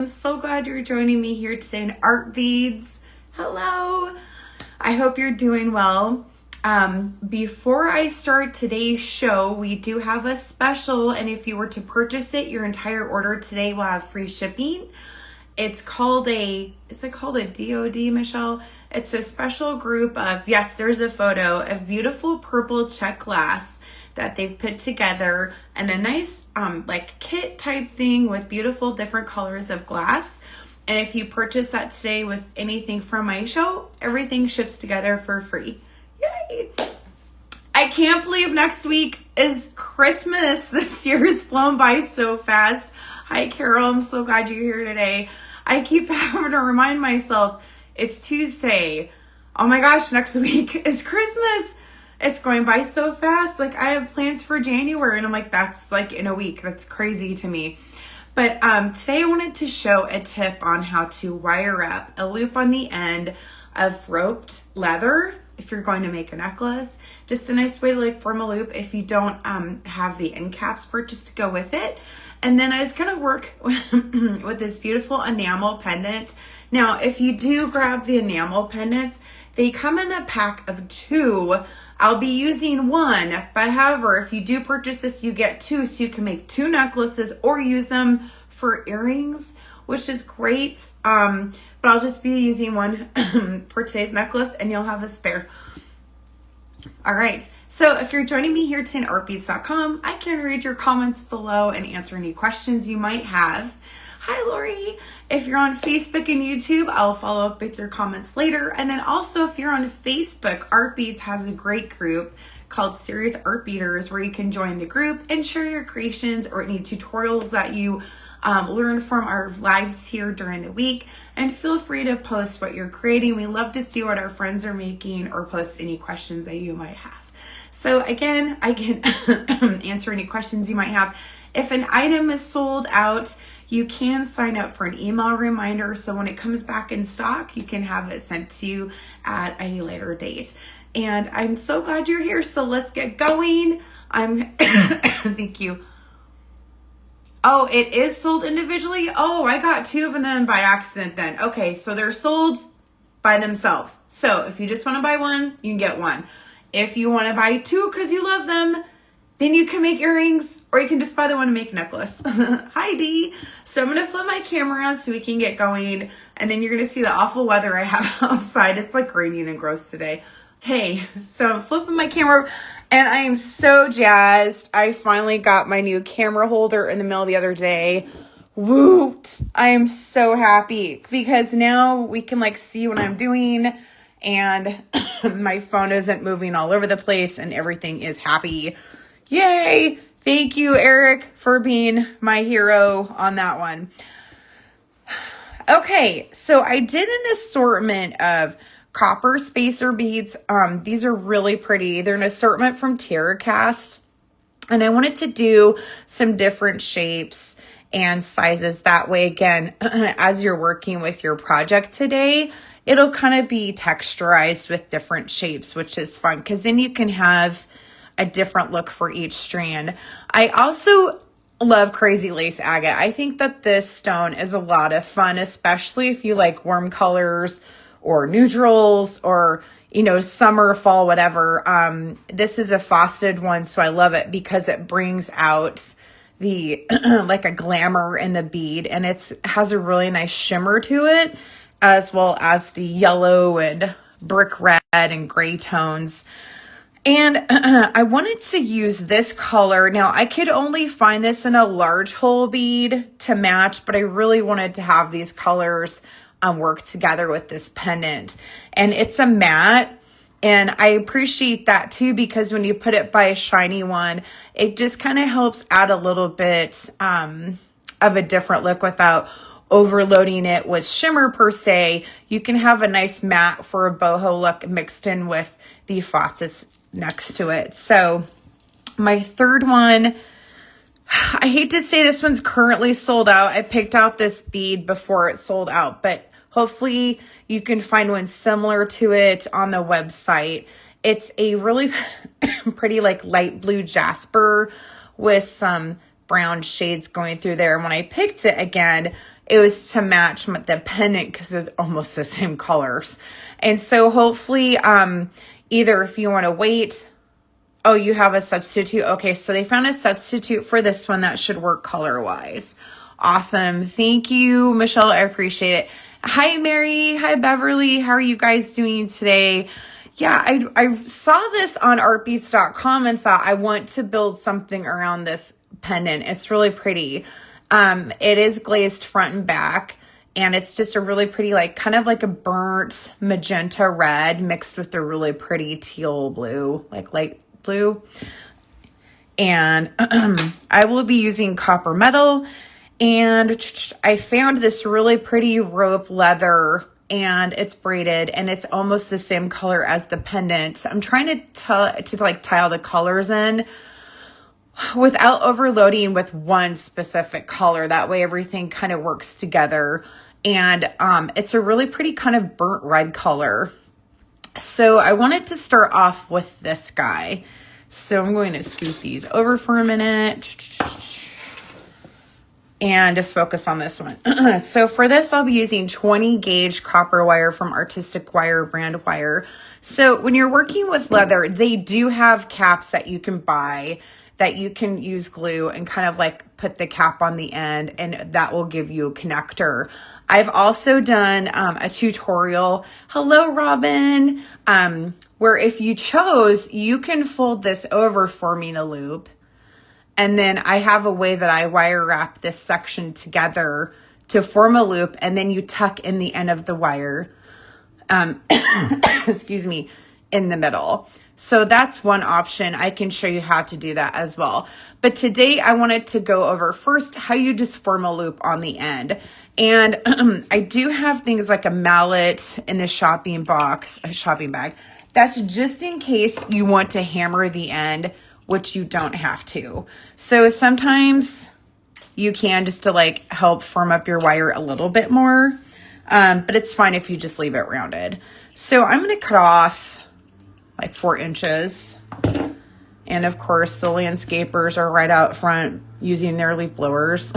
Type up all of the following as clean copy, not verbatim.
I'm so glad you're joining me here today in Art Beads. Hello. I hope you're doing well. Before I start today's show, we do have a special, and if you were to purchase it, your entire order today will have free shipping. Is it called a DOD, Michelle? It's a special group of, yes, there's a photo of beautiful purple check glass that they've put together and a nice like kit type thing with beautiful different colors of glass. And if you purchase that today with anything from my show, everything ships together for free. Yay! I can't believe next week is Christmas. This year has flown by so fast. Hi, Carol. I'm so glad you're here today. I keep having to remind myself it's Tuesday. Oh my gosh, next week is Christmas. It's going by so fast. Like, I have plans for January and I'm like, that's like in a week. That's crazy to me. But today I wanted to show a tip on how to wire up a loop on the end of roped leather if you're going to make a necklace. Just a nice way to like form a loop if you don't have the end caps purchased to go with it. And then I was going to work with this beautiful enamel pendant. Now, if you do grab the enamel pendants, they come in a pack of 2. I'll be using 1, but however, if you do purchase this, you get 2, so you can make 2 necklaces or use them for earrings, which is great. But I'll just be using 1 for today's necklace, and you'll have a spare. All right, so if you're joining me here today at artbeads.com, I can read your comments below and answer any questions you might have. Hi, Lori. If you're on Facebook and YouTube, I'll follow up with your comments later. And then also, if you're on Facebook, Art Beads has a great group called Serious Art Beaters where you can join the group and share your creations or any tutorials that you learn from our lives here during the week. And feel free to post what you're creating. We love to see what our friends are making or post any questions that you might have. So again, I can answer any questions you might have. If an item is sold out, you can sign up for an email reminder. So when it comes back in stock, you can have it sent to you at a later date. And I'm so glad you're here. So let's get going. Thank you. Oh, it is sold individually? Oh, I got 2 of them by accident then. Okay, so they're sold by themselves. So if you just want to buy 1, you can get 1. If you want to buy 2 because you love them, then you can make earrings, or you can just buy the one to make a necklace. Hi, Dee. So I'm going to flip my camera around so we can get going. And then you're going to see the awful weather I have outside. It's like raining and gross today. Okay, so I'm flipping my camera, and I am so jazzed. I finally got my new camera holder in the mail the other day. Woot! I am so happy because now we can like see what I'm doing, and my phone isn't moving all over the place, and everything is happy. Yay! Thank you, Eric, for being my hero on that one. Okay, so I did an assortment of copper spacer beads. These are really pretty. They're an assortment from TerraCast, and I wanted to do some different shapes and sizes. That way, again, as you're working with your project today, it'll kind of be texturized with different shapes, which is fun because then you can have a different look for each strand. I also love Crazy Lace Agate. I think that this stone is a lot of fun, especially if you like warm colors or neutrals or, you know, summer, fall, whatever. This is a faceted one, so I love it because it brings out the like a glamour in the bead, and it has a really nice shimmer to it, as well as the yellow and brick red and gray tones. And I wanted to use this color. Now, I could only find this in a large hole bead to match, but I really wanted to have these colors work together with this pendant. And it's a matte, and I appreciate that too, because when you put it by a shiny one, it just kind of helps add a little bit of a different look without overloading it with shimmer per se. You can have a nice matte for a boho look mixed in with the facets next to it. So my third one, I hate to say this one's currently sold out. I picked out this bead before it sold out, but hopefully you can find one similar to it on the website. It's a really pretty like light blue jasper with some brown shades going through there. And when I picked it again, it was to match the pendant because it's almost the same colors. And so hopefully, either if you want to wait, oh, you have a substitute. Okay, so they found a substitute for this one that should work color-wise. Awesome. Thank you, Michelle. I appreciate it. Hi, Mary. Hi, Beverly. How are you guys doing today? Yeah, I saw this on artbeats.com and thought I want to build something around this pendant. It's really pretty. It is glazed front and back, and it's just a really pretty, like kind of like a burnt magenta red mixed with a really pretty teal blue, like light blue. And I will be using copper metal, and I found this really pretty rope leather, and it's braided, and it's almost the same color as the pendant. I'm trying to like tie all the colors in without overloading with one specific color. That way everything kind of works together. And it's a really pretty kind of burnt red color. So I wanted to start off with this guy. So I'm going to scoot these over for a minute and just focus on this one. So for this, I'll be using 20 gauge copper wire from Artistic Wire brand wire. So when you're working with leather, they do have caps that you can buy that you can use glue and kind of like put the cap on the end, and that will give you a connector. I've also done a tutorial, hello Robin, where if you chose, you can fold this over forming a loop. And then I have a way that I wire wrap this section together to form a loop, and then you tuck in the end of the wire, excuse me, in the middle. So that's one option. I can show you how to do that as well. But today I wanted to go over first how you just form a loop on the end. And I do have things like a mallet in the shopping box, a shopping bag. That's just in case you want to hammer the end, which you don't have to. So sometimes you can, just to like help firm up your wire a little bit more. But it's fine if you just leave it rounded. So I'm going to cut off like 4 inches. And of course the landscapers are right out front using their leaf blowers.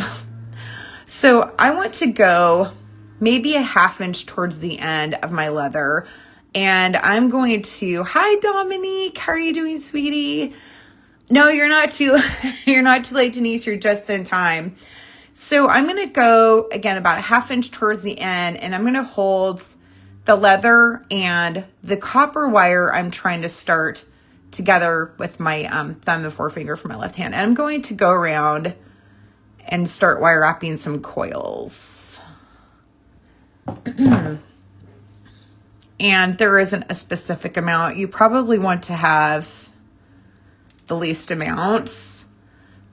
So I want to go maybe a 1/2 inch towards the end of my leather. And I'm going to, hi Dominique, how are you doing, sweetie? No, you're not too late, Denise, you're just in time. So I'm going to go again about a 1/2 inch towards the end, and I'm going to hold the leather and the copper wire I'm trying to start together with my thumb and forefinger for my left hand. And I'm going to go around and start wire wrapping some coils. And there isn't a specific amount. You probably want to have the least amounts,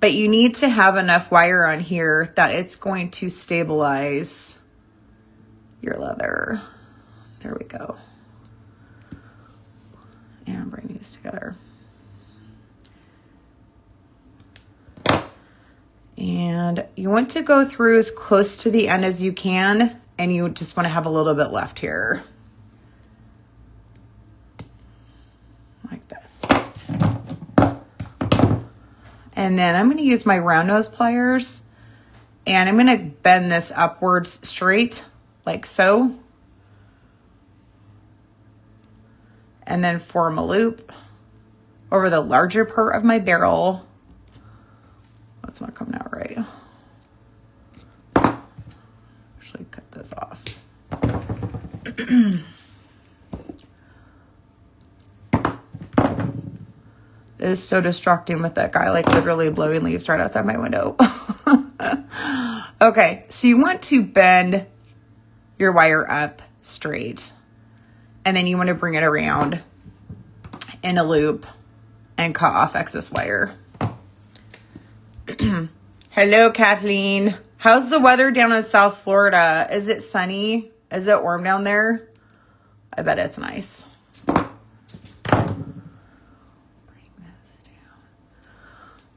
but you need to have enough wire on here that it's going to stabilize your leather. There we go. And bring these together. And you want to go through as close to the end as you can, and you just want to have a little bit left here. Like this. And then I'm going to use my round nose pliers, and I'm going to bend this upwards straight, like so. And then form a loop over the larger part of my barrel. That's not coming out right. Actually, cut this off. It is so distracting with that guy, like literally blowing leaves right outside my window. Okay, so you want to bend your wire up straight, and then you want to bring it around in a loop and cut off excess wire. Hello, Kathleen. How's the weather down in South Florida? Is it sunny? Is it warm down there? I bet it's nice.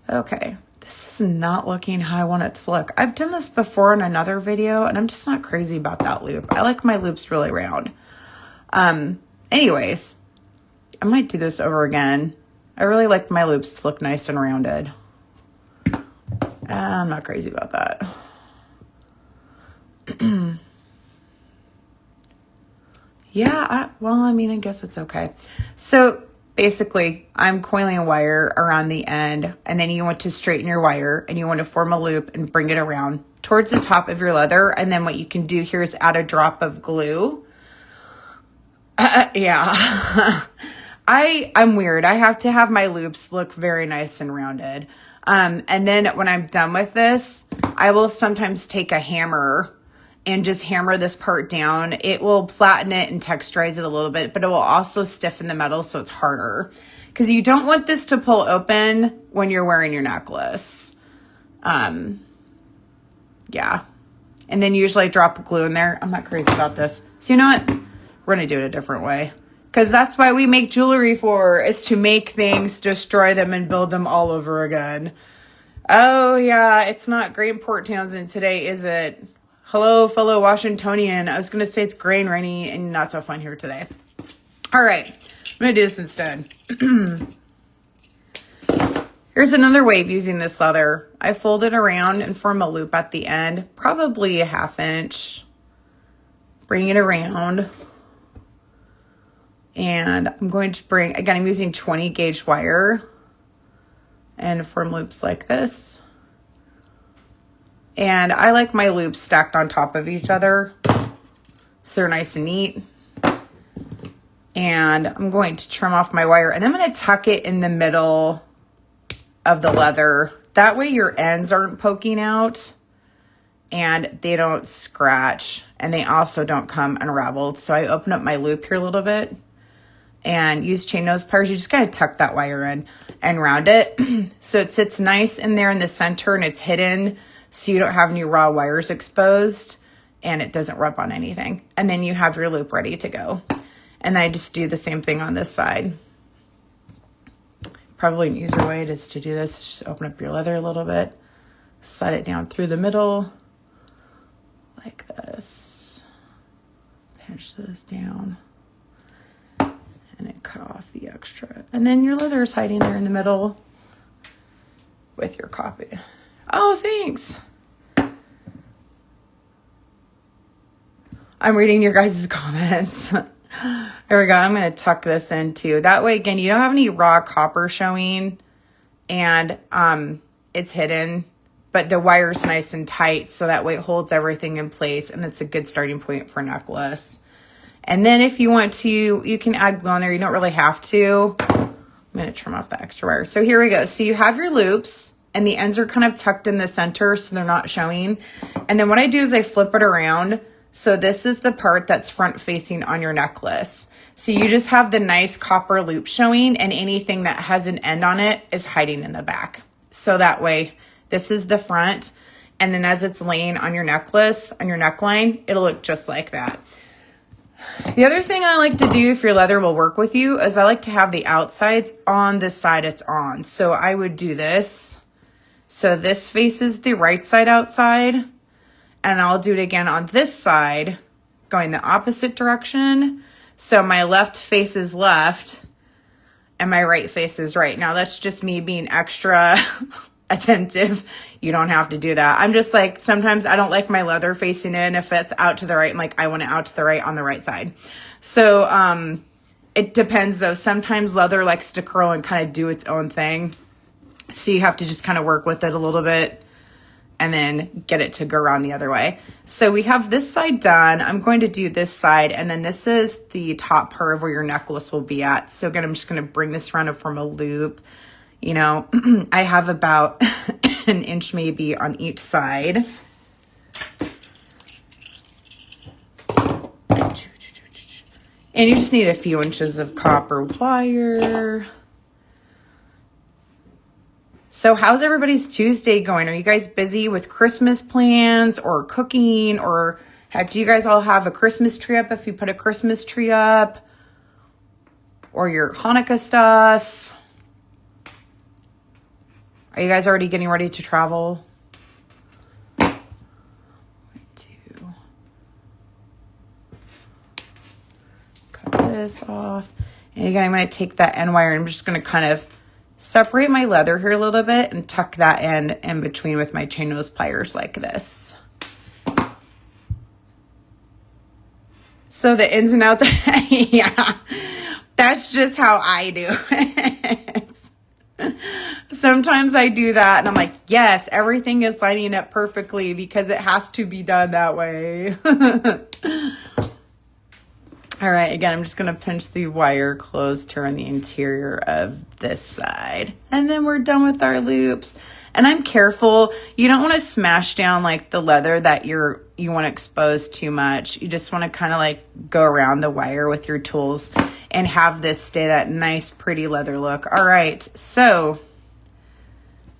Okay, this is not looking how I want it to look. I've done this before in another video, and I'm just not crazy about that loop. I like my loops really round. Anyways, I might do this over again. I really like my loops to look nice and rounded. I'm not crazy about that. Yeah, well, I mean, I guess it's okay. So basically, I'm coiling wire around the end, and then you want to straighten your wire, and you want to form a loop and bring it around towards the top of your leather. And then what you can do here is add a drop of glue. Yeah. I'm weird. I have to have my loops look very nice and rounded. And then when I'm done with this, I will sometimes take a hammer and just hammer this part down. It will flatten it and texturize it a little bit, but it will also stiffen the metal so it's harder. Because you don't want this to pull open when you're wearing your necklace. Yeah. And then usually I drop glue in there. I'm not crazy about this. So you know what? We're going to do it a different way. Because that's why we make jewelry for, is to make things, destroy them, and build them all over again. Oh, yeah, it's not great in Port Townsend today, is it? Hello, fellow Washingtonian. I was going to say it's gray and rainy and not so fun here today. All right, I'm going to do this instead. Here's another way of using this leather. I fold it around and form a loop at the end, probably a 1/2 inch. Bring it around. And I'm going to bring, again, I'm using 20 gauge wire and form loops like this. And I like my loops stacked on top of each other so they're nice and neat. And I'm going to trim off my wire, and I'm going to tuck it in the middle of the leather. That way your ends aren't poking out and they don't scratch, and they also don't come unraveled. So I open up my loop here a little bit and use chain nose pliers. You just gotta tuck that wire in and round it so it sits nice in there in the center and it's hidden so you don't have any raw wires exposed and it doesn't rub on anything. And then you have your loop ready to go. And I just do the same thing on this side. Probably an easier way is to do this. Just open up your leather a little bit, slide it down through the middle like this. Pinch this down. And then cut off the extra. And then your leather is hiding there in the middle with your copy. Oh, thanks. I'm reading your guys' comments. There we go. I'm going to tuck this in too. That way, again, you don't have any raw copper showing and it's hidden, but the wire's nice and tight. So that way it holds everything in place and it's a good starting point for a necklace. And then if you want to, you can add glue on there. You don't really have to. I'm going to trim off the extra wire. So here we go. So you have your loops and the ends are kind of tucked in the center so they're not showing. And then what I do is I flip it around. So this is the part that's front facing on your necklace. So you just have the nice copper loop showing and anything that has an end on it is hiding in the back. So that way this is the front. And then as it's laying on your necklace, on your neckline, it'll look just like that. The other thing I like to do, if your leather will work with you, is I like to have the outsides on the side it's on. So I would do this. So this faces the right side outside. And I'll do it again on this side, going the opposite direction. So my left faces left and my right faces right. Now that's just me being extra attentive. You don't have to do that. I'm just like, sometimes I don't like my leather facing in. If it's out to the right, I'm like, I want it out to the right on the right side. So it depends though. Sometimes leather likes to curl and kind of do its own thing. So you have to just kind of work with it a little bit and then get it to go around the other way. So we have this side done. I'm going to do this side, and then this is the top part of where your necklace will be at. So again, I'm just going to bring this around and form a loop. You know, I have about an inch maybe on each side. And you just need a few inches of copper wire. So how's everybody's Tuesday going? Are you guys busy with Christmas plans or cooking, or do you guys all have a Christmas tree up if you put a Christmas tree up, or your Hanukkah stuff? Are you guys already getting ready to travel? Cut this off. And again, I'm going to take that end wire and I'm just going to kind of separate my leather here a little bit and tuck that end in between with my chain nose pliers like this. So the ins and outs, yeah, that's just how I do it. Sometimes I do that and I'm like, yes, everything is lining up perfectly because it has to be done that way. All right, again, I'm just going to pinch the wire closed here on the interior of this side. And then we're done with our loops. And I'm careful. You don't want to smash down like the leather that you want to expose too much. You just want to kind of like go around the wire with your tools and have this stay that nice, pretty leather look. All right, so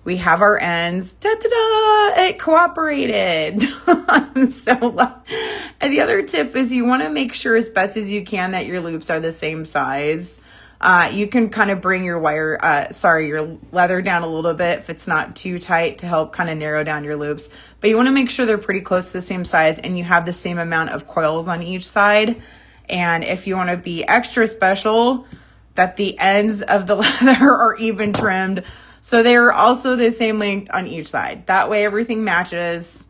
we have our ends. Da-da-da! It cooperated. And the other tip is you want to make sure as best as you can that your loops are the same size. You can kind of bring your your leather down a little bit if it's not too tight to help kind of narrow down your loops. But you want to make sure they're pretty close to the same size and you have the same amount of coils on each side. And if you want to be extra special, that the ends of the leather are even trimmed. So they're also the same length on each side. That way everything matches.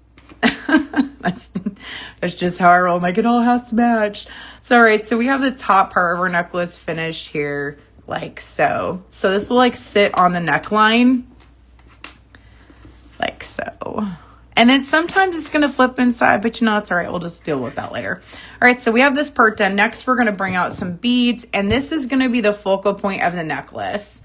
That's just how I roll. I'm like, it all has to match. So, all right, so we have the top part of our necklace finished here, like so. So this will like sit on the neckline, like so. And then sometimes it's going to flip inside, but you know, it's all right. We'll just deal with that later. All right, so we have this part done. Next, we're going to bring out some beads, and this is going to be the focal point of the necklace.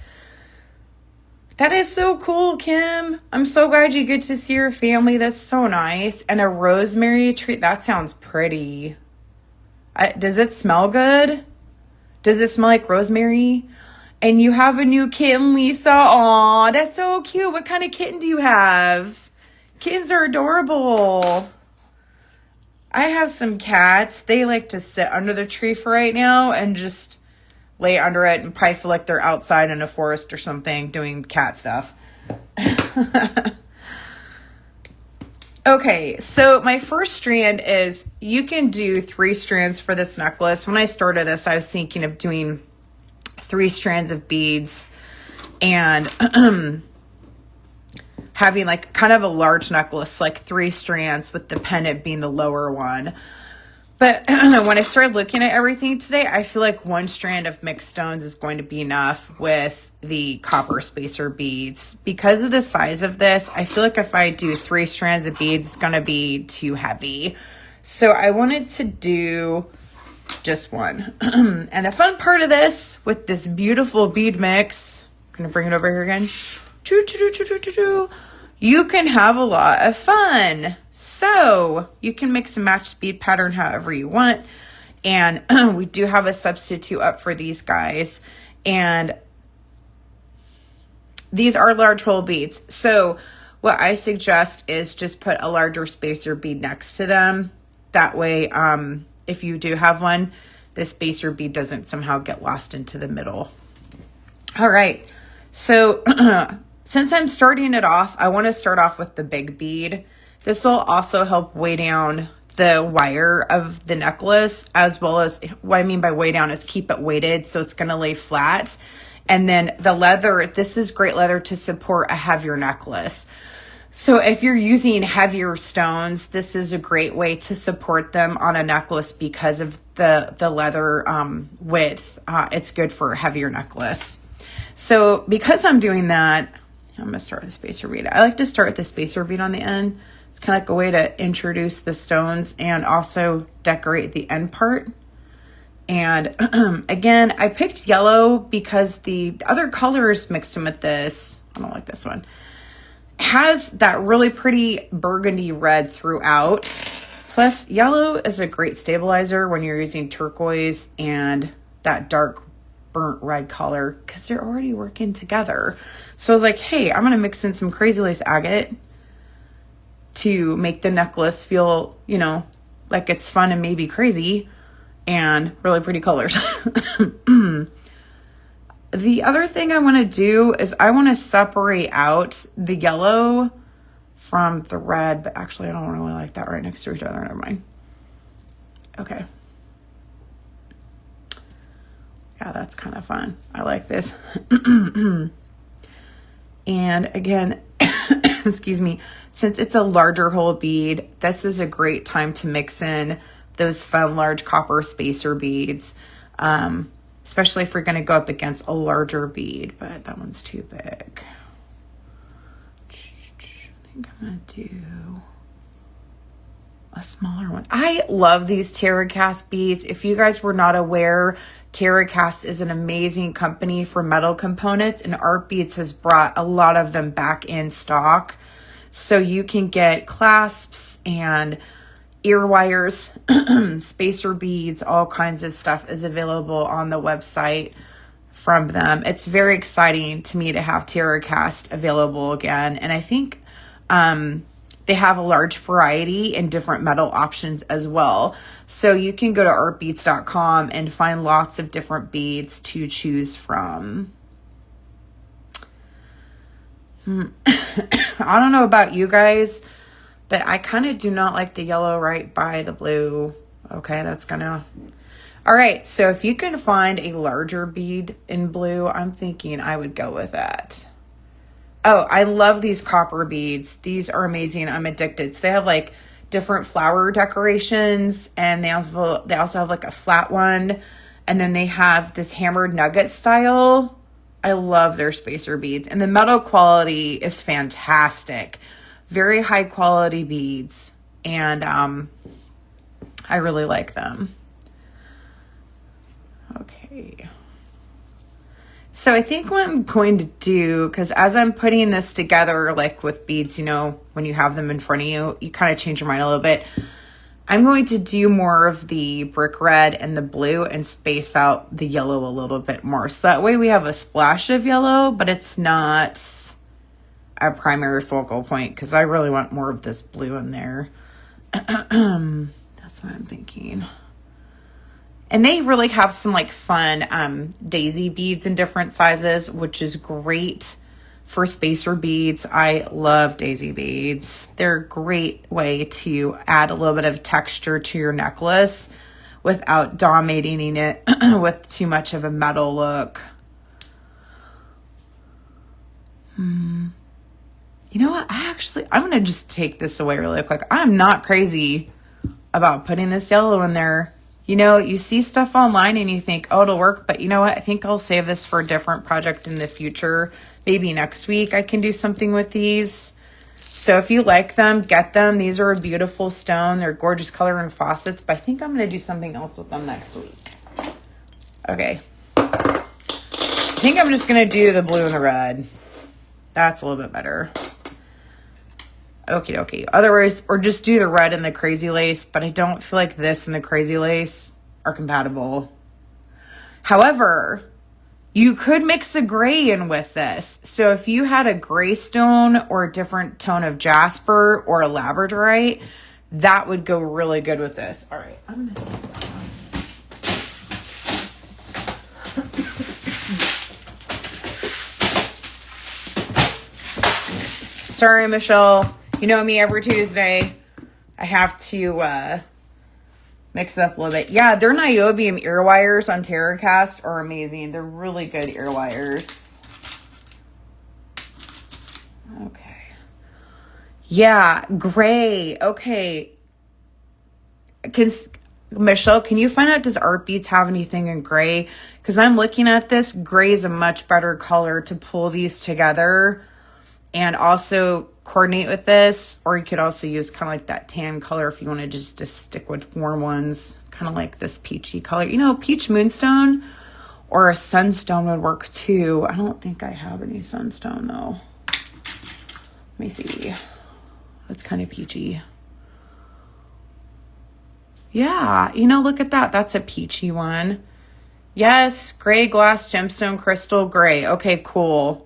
That is so cool, Kim. I'm so glad you get to see your family. That's so nice. And a rosemary tree. That sounds pretty. Does it smell good? Does it smell like rosemary? And you have a new kitten, Lisa. Aw, that's so cute. What kind of kitten do you have? Kittens are adorable. I have some cats. They like to sit under the tree for right now and just lay under it and probably feel like they're outside in a forest or something doing cat stuff. Okay, so my first strand is, you can do 3 strands for this necklace. When I started this, I was thinking of doing 3 strands of beads and having like kind of a large necklace, like 3 strands with the pendant being the lower one. But when I started looking at everything today, I feel like 1 strand of mixed stones is going to be enough with the copper spacer beads. Because of the size of this, I feel like if I do 3 strands of beads, it's going to be too heavy. So I wanted to do just 1. And the fun part of this, with this beautiful bead mix, I'm going to bring it over here again. You can have a lot of fun. So you can mix and match the bead pattern however you want. And we do have a substitute up for these guys. And these are large hole beads. So what I suggest is just put a larger spacer bead next to them. That way, if you do have one, the spacer bead doesn't somehow get lost into the middle. All right. So since I'm starting it off, I want to start off with the big bead. This will also help weigh down the wire of the necklace, as well as, what I mean by weigh down is keep it weighted so it's going to lay flat. And then the leather, this is great leather to support a heavier necklace. So if you're using heavier stones, this is a great way to support them on a necklace because of the leather width. It's good for a heavier necklace. So because I'm doing that, I'm going to start with the spacer bead. I like to start with the spacer bead on the end. It's kind of like a way to introduce the stones and also decorate the end part. And again, I picked yellow because the other colors mixed in with this, I don't like this one, has that really pretty burgundy red throughout. Plus, yellow is a great stabilizer when you're using turquoise and that dark burnt red color because they're already working together. So I was like, hey, I'm going to mix in some crazy lace agate to make the necklace feel, you know, like it's fun and maybe crazy and really pretty colors. The other thing I want to do is I want to separate out the yellow from the red, but actually I don't really like that right next to each other. Never mind. Okay. Yeah, that's kind of fun. I like this. And again, excuse me, since it's a larger hole bead, this is a great time to mix in those fun large copper spacer beads, especially if you're going to go up against a larger bead, but that one's too big. I think I'm going to do a smaller one. I love these TerraCast beads. If you guys were not aware, TerraCast is an amazing company for metal components, and Art Beads has brought a lot of them back in stock. So you can get clasps and ear wires, spacer beads, all kinds of stuff is available on the website from them. It's very exciting to me to have TerraCast available again. And I think they have a large variety in different metal options as well. So you can go to artbeads.com and find lots of different beads to choose from. I don't know about you guys, but I kind of do not like the yellow right by the blue. Okay, that's gonna... All right, so if you can find a larger bead in blue, I'm thinking I would go with that. Oh, I love these copper beads. These are amazing. I'm addicted. So they have like different flower decorations, and they also have like a flat one, and then they have this hammered nugget style. I love their spacer beads, and the metal quality is fantastic. Very high quality beads, and I really like them. Okay. So I think what I'm going to do, because as I'm putting this together, like with beads, you know, when you have them in front of you, you kind of change your mind a little bit. I'm going to do more of the brick red and the blue and space out the yellow a little bit more. So that way we have a splash of yellow, but it's not a primary focal point, because I really want more of this blue in there. That's what I'm thinking. And they really have some like fun daisy beads in different sizes, which is great for spacer beads. I love daisy beads. They're a great way to add a little bit of texture to your necklace without dominating it with too much of a metal look. You know what? I'm going to just take this away really quick. I'm not crazy about putting this yellow in there. You know, you see stuff online and you think, oh, it'll work. But you know what? I think I'll save this for a different project in the future. Maybe next week I can do something with these. So if you like them, get them. These are a beautiful stone. They're gorgeous color and faucets. But I think I'm going to do something else with them next week. Okay. I think I'm just going to do the blue and the red. That's a little bit better. Okie dokie. Otherwise, or just do the red and the crazy lace, but I don't feel like this and the crazy lace are compatible. However, you could mix a gray in with this. So if you had a gray stone or a different tone of jasper or a labradorite, that would go really good with this. All right, I'm going to see that one. Sorry, Michelle. You know me, every Tuesday, I have to mix it up a little bit. Yeah, their niobium ear wires on TerraCast are amazing. They're really good ear wires. Okay. Yeah, gray. Okay. Michelle, can you find out, does Art Beads have anything in gray? Because I'm looking at this. Gray is a much better color to pull these together and also coordinate with this. Or you could also use kind of like that tan color if you want to just stick with warm ones, kind of like this peachy color. You know, peach moonstone or a sunstone would work too. I don't think I have any sunstone though. Let me see. It's kind of peachy. Yeah, you know, look at that. That's a peachy one. Yes, gray glass gemstone crystal gray. Okay, cool.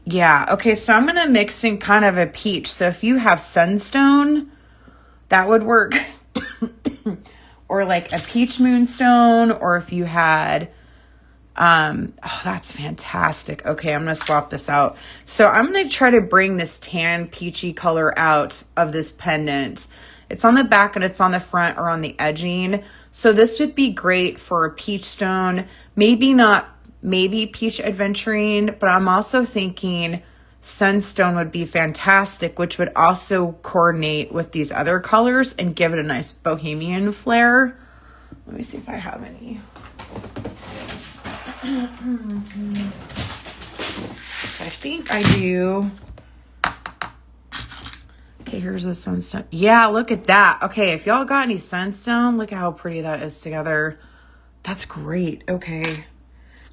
Yeah, okay, so I'm going to mix in kind of a peach. So if you have sunstone, that would work. Or like a peach moonstone, or if you had, oh, that's fantastic. Okay, I'm going to swap this out. So I'm going to try to bring this tan peachy color out of this pendant. It's on the back and it's on the front or on the edging. So this would be great for a peach stone. Maybe peach aventurine, but I'm also thinking sunstone would be fantastic, which would also coordinate with these other colors and give it a nice bohemian flair. Let me see if I have any. So I think I do. Okay, here's the sunstone. Yeah, look at that. Okay, if y'all got any sunstone, look at how pretty that is together. That's great. Okay.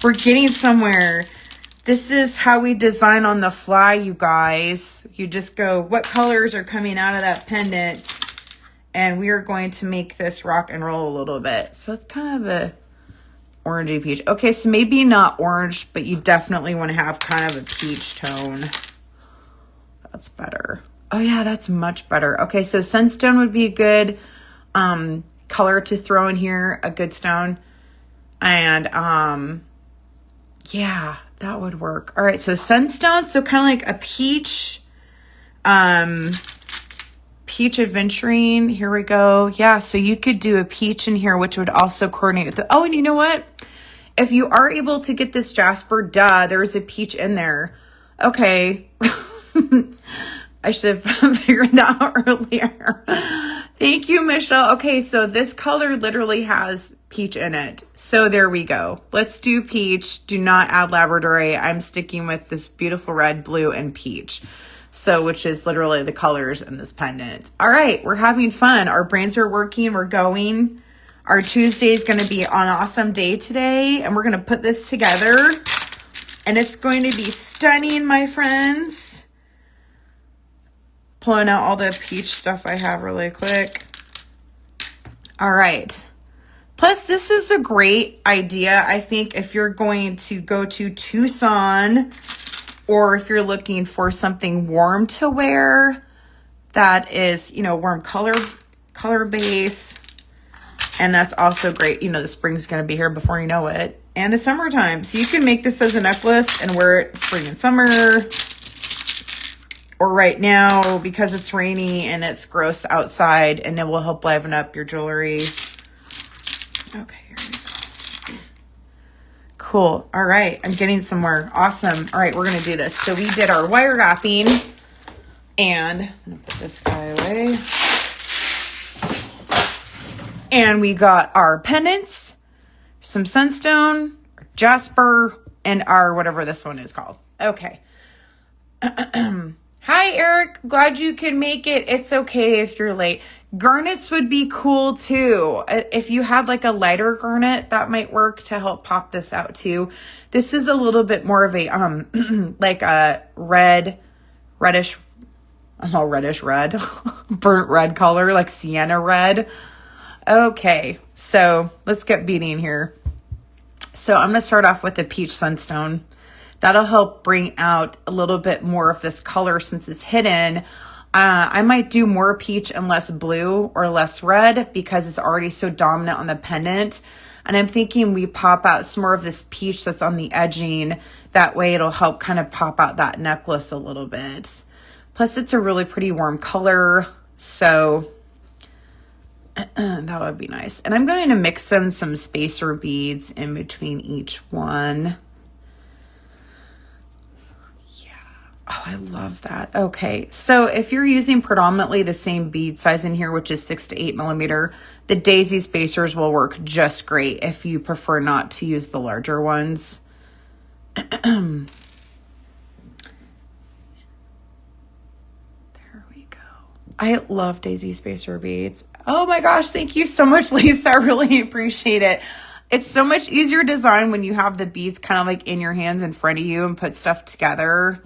We're getting somewhere. This is how we design on the fly, you guys. You just go, what colors are coming out of that pendant? And we are going to make this rock and roll a little bit. So it's kind of a orangey peach. Okay, so maybe not orange, but you definitely want to have kind of a peach tone. That's better. Oh yeah, that's much better. Okay, so sunstone would be a good color to throw in here, a good stone. And yeah, that would work. All right, so sunstone, so kind of like a peach, peach aventurine. Here we go. Yeah, so you could do a peach in here, which would also coordinate with the, oh, and you know what? If you are able to get this jasper, there's a peach in there. Okay. I should have figured that out earlier. Thank you, Michelle. Okay, so this color literally has peach in it. So there we go. Let's do peach. Do not add labradorite. I'm sticking with this beautiful red, blue, and peach. So, which is literally the colors in this pendant. All right, we're having fun. Our brains are working. We're going. Our Tuesday is going to be an awesome day today. And we're going to put this together. And it's going to be stunning, my friends. Pulling out all the peach stuff I have really quick. All right. Plus, this is a great idea. I think if you're going to go to Tucson or if you're looking for something warm to wear that is, you know, warm color base. And that's also great. You know, the spring's going to be here before you know it. And the summertime. So you can make this as a necklace and wear it spring and summer. Or right now, because it's rainy and it's gross outside, and it will help liven up your jewelry. Okay, here we go. Cool. All right, I'm getting somewhere. Awesome. All right, we're going to do this. So we did our wire wrapping, and I'm going to put this guy away. And we got our pendants, some sunstone, jasper, and our whatever this one is called. Okay. Hi, Eric. Glad you can make it. It's okay if you're late. Garnets would be cool too. If you had like a lighter garnet, that might work to help pop this out too. This is a little bit more of a, like a reddish red, burnt red color, like sienna red. Okay, so let's get beading here. So I'm going to start off with the peach sunstone. That'll help bring out a little bit more of this color since it's hidden. I might do more peach and less blue or less red because it's already so dominant on the pendant. And I'm thinking we pop out some more of this peach that's on the edging. That way it'll help kind of pop out that necklace a little bit. Plus it's a really pretty warm color. So that would be nice. And I'm going to mix in some spacer beads in between each one. Oh, I love that. Okay, so if you're using predominantly the same bead size in here, which is 6 to 8 millimeter, the daisy spacers will work just great if you prefer not to use the larger ones. There we go. I love daisy spacer beads. Oh my gosh, thank you so much, Lisa. I really appreciate it. It's so much easier to design when you have the beads kind of like in your hands in front of you and put stuff together.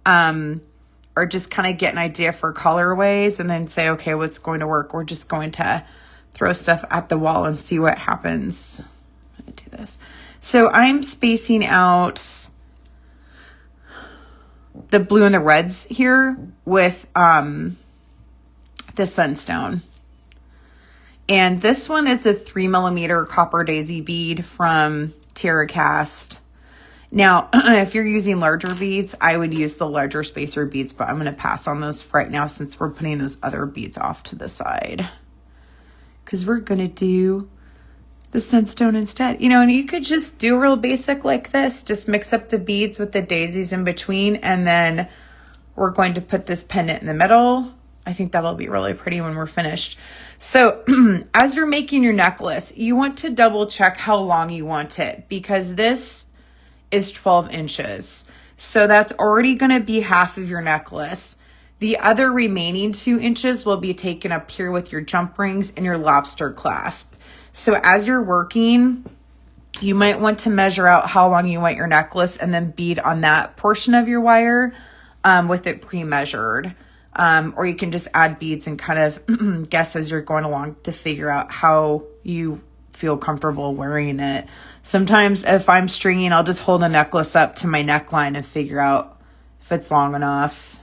Or just kind of get an idea for colorways and then say, okay, what's going to work? We're just going to throw stuff at the wall and see what happens. I'm going to do this. So I'm spacing out the blue and the reds here with, the sunstone. And this one is a 3 millimeter copper daisy bead from TerraCast. Now, if you're using larger beads, I would use the larger spacer beads, but I'm going to pass on those for right now since we're putting those other beads off to the side. Because we're going to do the sunstone instead. You know, and you could just do real basic like this. Just mix up the beads with the daisies in between and then we're going to put this pendant in the middle. I think that'll be really pretty when we're finished. So as you're making your necklace, you want to double check how long you want it, because this is 12 inches. So that's already going to be half of your necklace. The other remaining 2 inches will be taken up here with your jump rings and your lobster clasp. So as you're working, you might want to measure out how long you want your necklace and then bead on that portion of your wire with it pre-measured. Or you can just add beads and kind of guess as you're going along to figure out how you feel comfortable wearing it. Sometimes if I'm stringing, I'll just hold a necklace up to my neckline and figure out if it's long enough.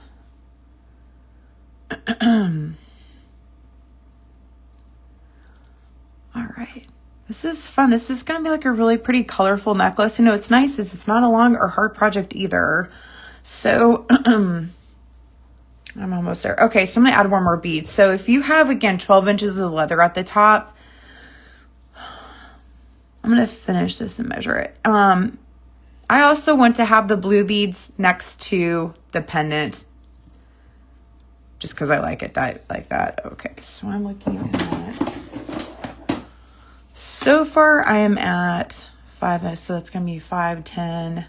All right. This is fun. This is going to be like a really pretty colorful necklace. You know, what's nice is it's not a long or hard project either. So I'm almost there. Okay, so I'm going to add one more bead. So if you have, again, 12 inches of leather at the top, I'm going to finish this and measure it. I also want to have the blue beads next to the pendant, just because I like it like that. Okay, so I'm looking at, so far I am at 5, so that's going to be 5, 10,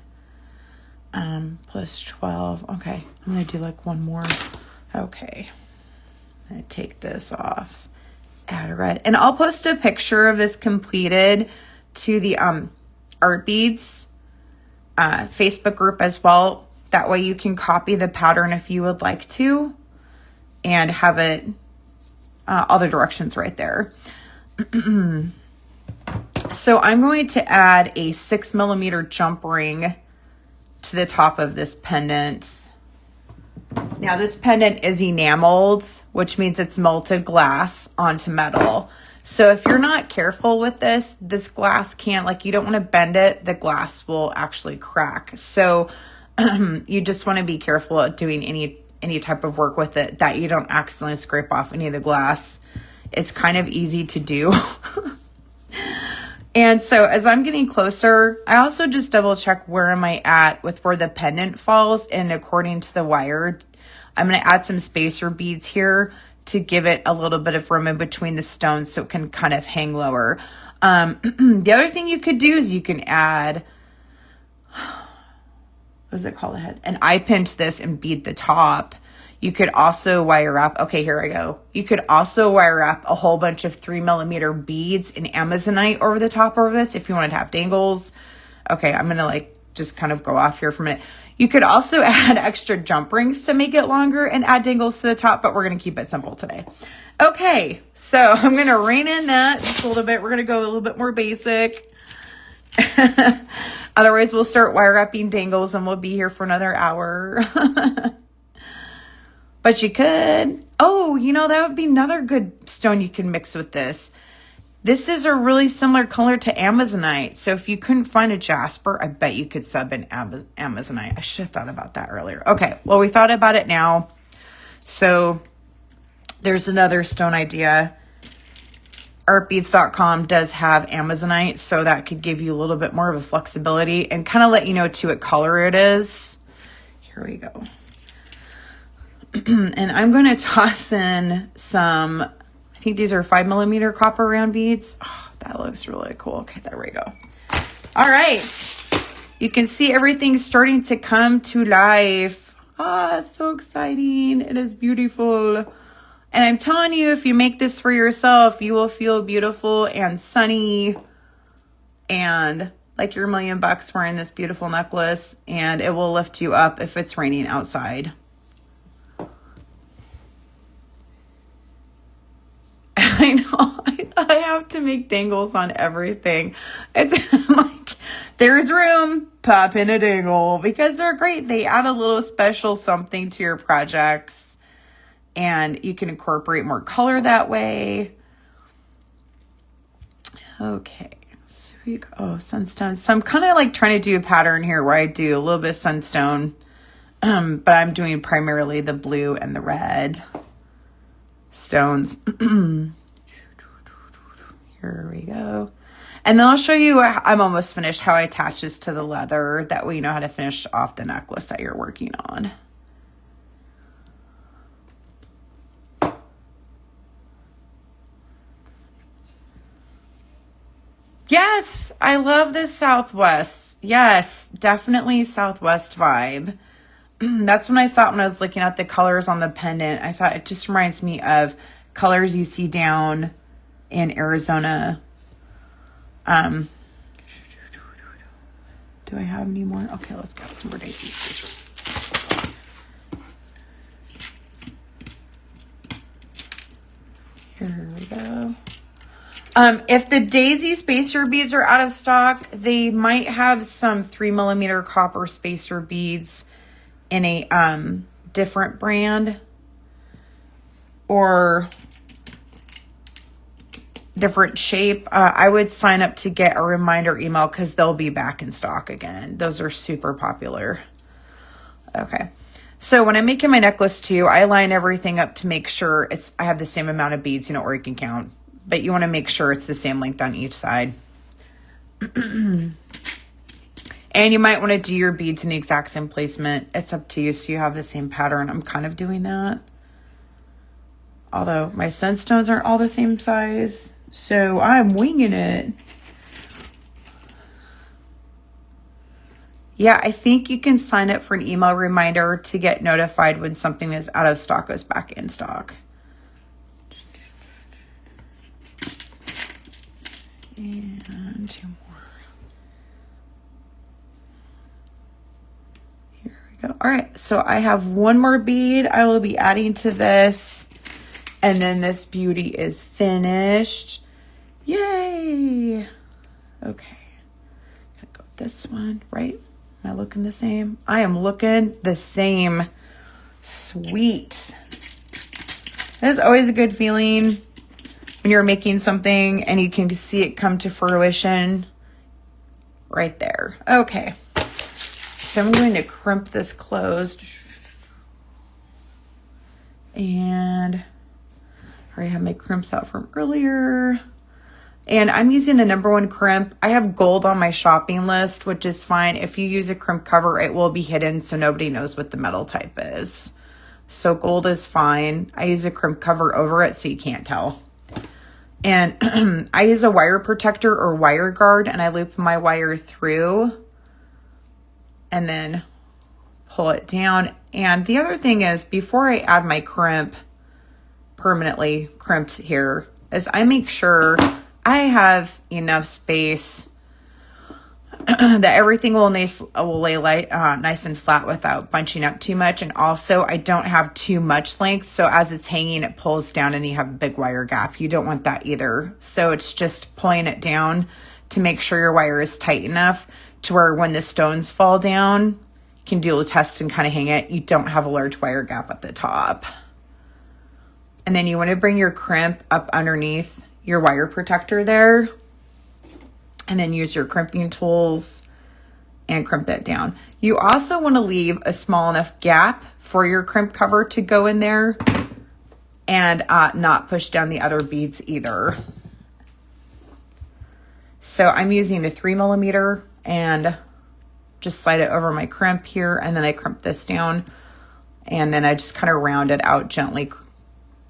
plus 12. Okay, I'm going to do like one more. Okay, I'm going to take this off, add a red, and I'll post a picture of this completed to the Art Beads Facebook group as well. That way you can copy the pattern if you would like to and have it all the directions right there. So I'm going to add a 6mm jump ring to the top of this pendant. Now this pendant is enameled, which means it's melted glass onto metal. So if you're not careful with this glass can't, like, you don't want to bend it, the glass will actually crack. So you just want to be careful at doing any type of work with it that you don't accidentally scrape off any of the glass. It's kind of easy to do. And so as I'm getting closer, I also just double check where am I at with where the pendant falls, and according to the wire, I'm going to add some spacer beads here to give it a little bit of room in between the stones so it can kind of hang lower. The other thing you could do is you can add, what is it called, an eye pin to this and bead the top. You could also wire up, okay, here I go. You could also wire up a whole bunch of 3mm beads in Amazonite over the top of this if you wanted to have dangles. Okay, I'm gonna like just kind of go off here for a minute. You could also add extra jump rings to make it longer and add dangles to the top, but we're gonna keep it simple today. Okay, so I'm gonna rein in that just a little bit. We're gonna go a little bit more basic. Otherwise, we'll start wire wrapping dangles and we'll be here for another hour. But you could, oh, you know, that would be another good stone you can mix with this. This is a really similar color to Amazonite. So if you couldn't find a jasper, I bet you could sub in Amazonite. I should have thought about that earlier. Okay, well, we thought about it now. So there's another stone idea. Artbeads.com does have Amazonite, so that could give you a little bit more of a flexibility and kind of let you know to what color it is. Here we go. And I'm going to toss in some, I think these are 5mm copper round beads. Oh, that looks really cool. Okay, there we go. All right. You can see everything starting to come to life. Ah, it's so exciting. It is beautiful. And I'm telling you, if you make this for yourself, you will feel beautiful and sunny and like you're $1,000,000 wearing this beautiful necklace, and it will lift you up if it's raining outside. I know, I have to make dangles on everything. It's like, there's room, pop in a dangle, because they're great. They add a little special something to your projects, and you can incorporate more color that way. Okay, so we go, oh, sunstone. So I'm kind of like trying to do a pattern here where I do a little bit of sunstone, but I'm doing primarily the blue and the red stones. Here we go. And then I'll show you, I'm almost finished, how I attach this to the leather. That way you know how to finish off the necklace that you're working on. Yes, I love this Southwest. Yes, definitely Southwest vibe. That's what I thought when I was looking at the colors on the pendant. I thought it just reminds me of colors you see down in Arizona. Do I have any more? Okay, let's get some more daisies. Here we go. If the daisy spacer beads are out of stock, they might have some 3mm copper spacer beads in a different brand or different shape. I would sign up to get a reminder email because they'll be back in stock again. Those are super popular. Okay. So when I'm making my necklace too, I line everything up to make sure I have the same amount of beads, or you can count, but you want to make sure it's the same length on each side. And you might want to do your beads in the exact same placement. It's up to you, so you have the same pattern. I'm kind of doing that. Although my sunstones aren't all the same size, so I'm winging it. Yeah, I think you can sign up for an email reminder to get notified when something that's out of stock goes back in stock. And 2 more. Here we go. All right, so I have 1 more bead I will be adding to this. And then this beauty is finished. Yay! Okay. Gonna go with this one, right? Am I looking the same? I am looking the same. Sweet. That's always a good feeling when you're making something and you can see it come to fruition right there. Okay. So I'm going to crimp this closed. And I already have my crimps out from earlier. And I'm using a #1 crimp. I have gold on my shopping list, which is fine. If you use a crimp cover, it will be hidden so nobody knows what the metal type is. So gold is fine. I use a crimp cover over it so you can't tell. And I use a wire protector or wire guard, and I loop my wire through and then pull it down. And the other thing is, before I add my crimp, permanently crimped here, is I make sure I have enough space that everything will lay nice and flat without bunching up too much. And also I don't have too much length, so as it's hanging, it pulls down and you have a big wire gap. You don't want that either. So it's just pulling it down to make sure your wire is tight enough to where when the stones fall down, you can do a test and kind of hang it. You don't have a large wire gap at the top. And then you want to bring your crimp up underneath your wire protector there, and then use your crimping tools and crimp that down. You also want to leave a small enough gap for your crimp cover to go in there and not push down the other beads either. So I'm using a 3mm and just slide it over my crimp here, and then I crimp this down, and then I just kind of round it out gently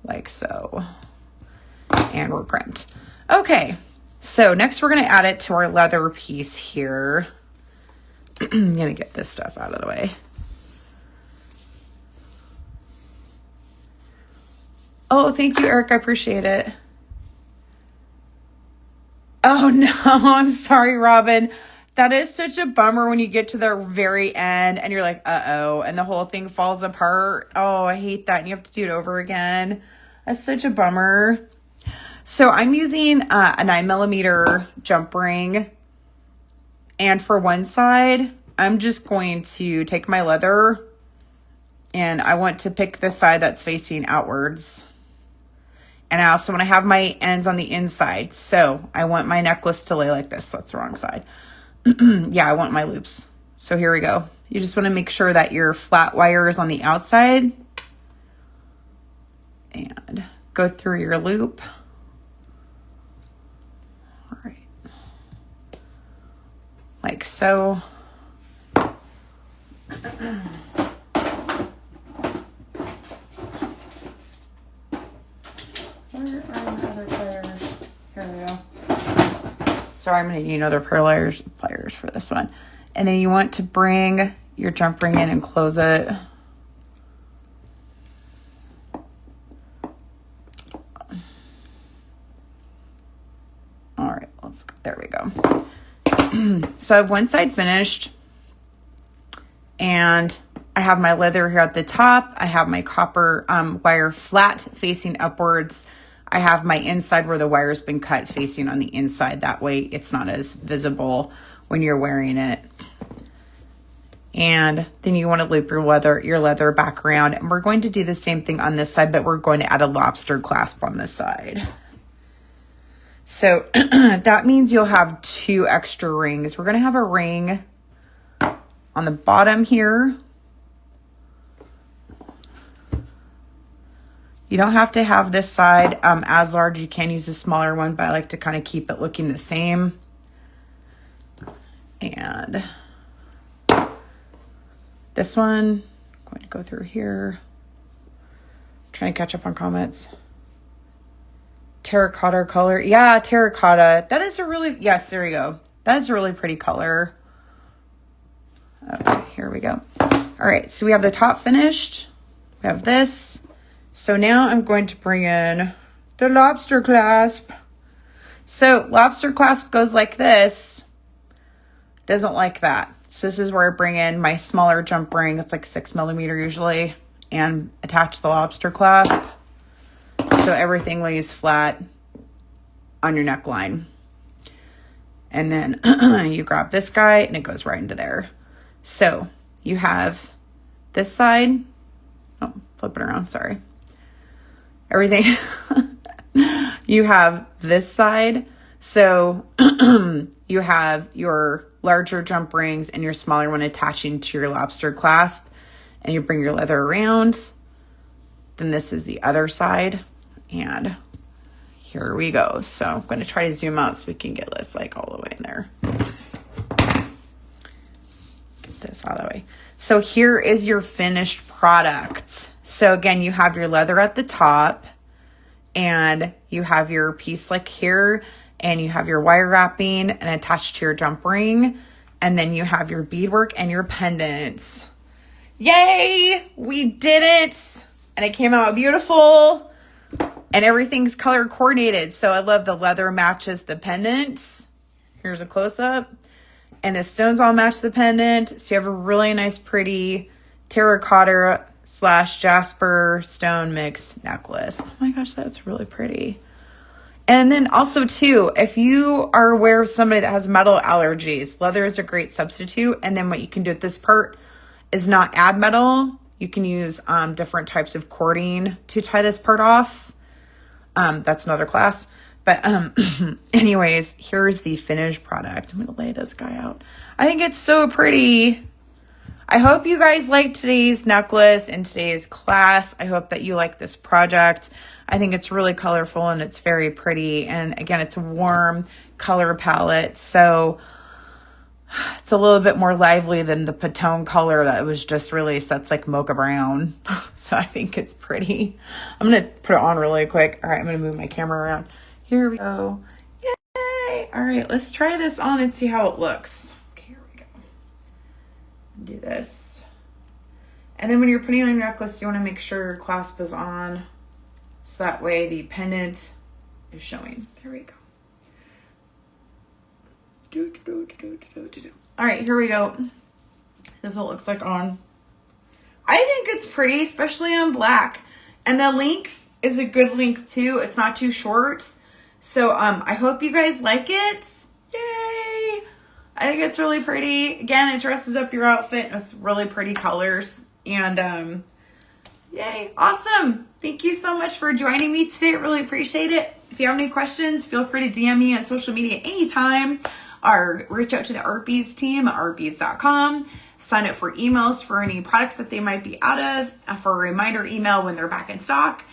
like so. And we're crimped. Okay, so next we're going to add it to our leather piece here. I'm going to get this stuff out of the way. Oh, thank you, Eric. I appreciate it. Oh, no, I'm sorry, Robin. That is such a bummer when you get to the very end and you're like, uh-oh, and the whole thing falls apart. Oh, I hate that. And you have to do it over again. That's such a bummer. So I'm using a 9mm jump ring, and for one side, I'm just going to take my leather, and I want to pick the side that's facing outwards. And I also want to have my ends on the inside. So I want my necklace to lay like this. That's the wrong side. Yeah, I want my loops. So here we go. You just want to make sure that your flat wire is on the outside, and go through your loop. Like so. Where are my other pliers? Here we go. So I'm going to need other pliers for this one. And then you want to bring your jump ring in and close it. All right, let's go. There we go. So I have one side finished, and I have my leather here at the top. I have my copper wire flat facing upwards. I have my inside where the wire's been cut facing on the inside. That way it's not as visible when you're wearing it. And then you want to loop your leather back around. And we're going to do the same thing on this side, but we're going to add a lobster clasp on this side. So that means you'll have 2 extra rings. We're going to have a ring on the bottom here. You don't have to have this side as large. You can use a smaller one, but I like to kind of keep it looking the same. And this one, I'm going to go through here. Trying to catch up on comments. Terracotta color. Yeah, terracotta. That is a really, yes, there you go. That is a really pretty color. Okay, here we go. All right, so we have the top finished. We have this. So now I'm going to bring in the lobster clasp. So lobster clasp goes like this. Doesn't like that. So this is where I bring in my smaller jump ring. It's like 6mm usually, and attach the lobster clasp. So everything lays flat on your neckline. And then you grab this guy and it goes right into there. So you have this side. Oh, flip it around, sorry. Everything. You have this side. So you have your larger jump rings and your smaller one attaching to your lobster clasp. And you bring your leather around. Then this is the other side. And here we go. So I'm going to try to zoom out so we can get this like all the way in there. Get this out of the way. So here is your finished product. So again, you have your leather at the top and you have your piece like here and you have your wire wrapping and attached to your jump ring. And then you have your beadwork and your pendants. Yay! We did it! And it came out beautiful. And everything's color coordinated. So I love the leather matches the pendant. Here's a close-up. And the stones all match the pendant. So you have a really nice, pretty terracotta / jasper stone mix necklace. Oh my gosh, that's really pretty. And then also too, if you are aware of somebody that has metal allergies, leather is a great substitute. And then what you can do with this part is not add metal. You can use different types of cording to tie this part off. That's another class. But anyways, here's the finished product. I'm going to lay this guy out. I think it's so pretty. I hope you guys liked today's necklace and today's class. I hope that you like this project. I think it's really colorful and it's very pretty. And again, it's a warm color palette. So it's a little bit more lively than the Patone color that was just released. That's like mocha brown. So I think it's pretty. I'm going to put it on really quick. All right, I'm going to move my camera around. Here we go. Yay! All right, let's try this on and see how it looks. Okay, here we go. Do this. And then when you're putting on your necklace, you want to make sure your clasp is on. So that way the pendant is showing. There we go. All right, here we go. This is what it looks like on. I think it's pretty, especially on black. And the length is a good length too. It's not too short. So I hope you guys like it. Yay! I think it's really pretty. Again, it dresses up your outfit with really pretty colors. And yay, awesome. Thank you so much for joining me today. I really appreciate it. If you have any questions, feel free to DM me on social media anytime or reach out to the Art Beads team at artbeads.com. Sign up for emails for any products that they might be out of, for a reminder email when they're back in stock.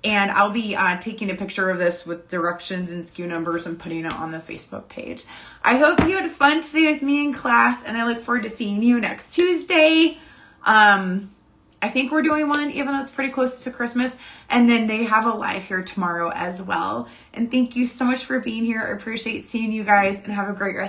And I'll be taking a picture of this with directions and SKU numbers and putting it on the Facebook page. I hope you had fun today with me in class, and I look forward to seeing you next Tuesday. I think we're doing one, even though it's pretty close to Christmas. And then they have a live here tomorrow as well. And thank you so much for being here. I appreciate seeing you guys, and have a great rest.